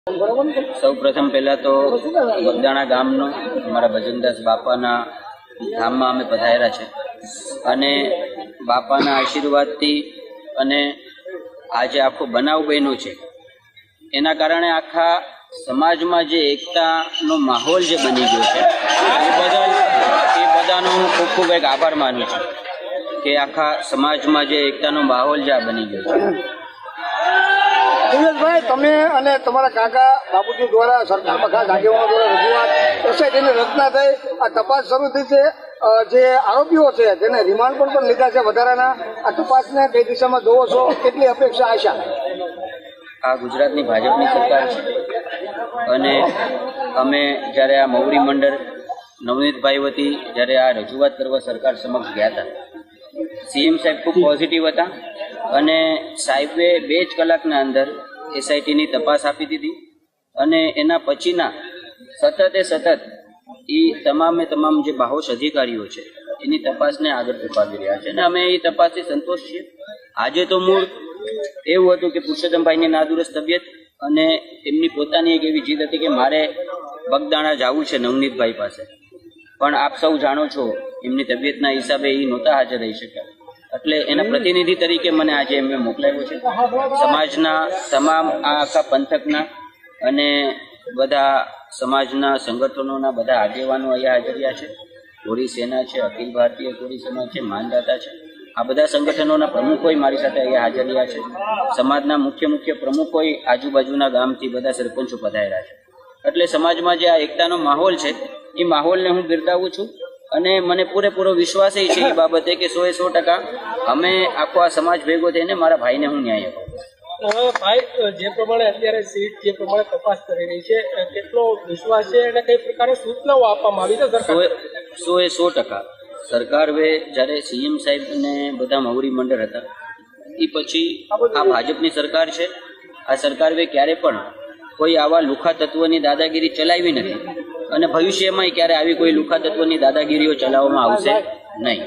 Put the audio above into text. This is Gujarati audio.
સૌ પ્રથમ પહેલા તો બગદાણા ગામનો અમારા ભજનદાસ બાપાના ધામમાં અમે પધાર્યા છે અને બાપાના આશીર્વાદથી અને આજે આખો બનાવ બન્યો છે એના કારણે આખા સમાજમાં જે એકતાનો માહોલ જે બની ગયો છે એ બધાનો હું ખૂબ ખૂબ એક આભાર માનું છું કે આખા સમાજમાં જે એકતાનો માહોલ જે આ બની ગયો છે। દિનેશભાઈ, તમે અને તમારા કાકા બાપુજી દ્વારા સરકારમાં ખાસ આગેવાનો દ્વારા રજૂઆત એસઆઈટીની રચના થઈ, આ તપાસ શરૂ થઈ છે। જે આરોપીઓ છે તેને રિમાન્ડ પર પણ લીધા છે વધારાના। આ તપાસને કઈ દિશામાં જોવો છો, કેટલી અપેક્ષા આશા? આ ગુજરાતની ભાજપની સરકાર છે અને અમે જ્યારે આ મૌરી મંડળ નવનીતભાઈ વતી જ્યારે આ રજૂઆત કરવા સરકાર સમક્ષ ગયા હતા, સીએમ સાહેબ ખૂબ પોઝિટિવ હતા અને સાહેબે 2 જ કલાકના અંદર એસઆઈટીની તપાસ આપી દીધી અને એના પછીના સતત એ તમામ જે બાહોશ અધિકારીઓ છે એની તપાસને આગળ ધપાવી રહ્યા છે અને અમે એ તપાસથી સંતોષ છીએ। આજે તો મૂળ એવું હતું કે પુરુષોત્તમભાઈની નાદુરસ્ત તબિયત અને એમની પોતાની એક એવી જીદ હતી કે મારે બગદાણા જવું છે નવનીતભાઈ પાસે, પણ આપ સૌ જાણો છો એમની તબિયતના હિસાબે એ નહોતા હાજર રહી શક્યા, એટલે એના પ્રતિનિધિ તરીકે મને આજે એમને મોકલાવ્યો છે। સમાજના તમામ આ આખા પંથકના અને બધા સમાજના સંગઠનોના બધા આગેવાનો અહીંયા હાજરિયા છે। કોળી સેના છે, અખિલ ભારતીય કોળી સમાજ છે, માનદાતા છે, આ બધા સંગઠનોના પ્રમુખોય મારી સાથે અહીંયા હાજરિયા છે। સમાજના મુખ્ય પ્રમુખોય આજુબાજુના ગામથી બધા સરપંચો પધાર્યા છે, એટલે સમાજમાં જે આ એકતાનો માહોલ છે એ માહોલને હું બિરદાવું છું અને મને પૂરેપૂરો વિશ્વાસ છે એ બાબતે કે 100% અમે આખો આ સમાજ ભેગો થઈને મારા ભાઈને હું ન્યાય આપું। ભાઈ, જે પ્રમાણે અત્યારે સીટ જે પ્રમાણે તપાસ કરી રહી છે, કેટલો વિશ્વાસ છે અને કઈ પ્રકારની સૂચનાઓ આપવામાં આવી છે સરકાર? 100% સરકાર જ્યારે સીએમ સાહેબ ને બધા મૌરી મંડળ હતા એ પછી આ ભાજપની સરકાર છે। આ સરકાર ક્યારે પણ કોઈ આવા લુખા તત્વોની દાદાગીરી ચલાવી નથી અને ભવિષ્યમાં ક્યારે આવી કોઈ લુખા તત્વોની દાદાગીરીઓ ચલાવવામાં આવશે નહીં।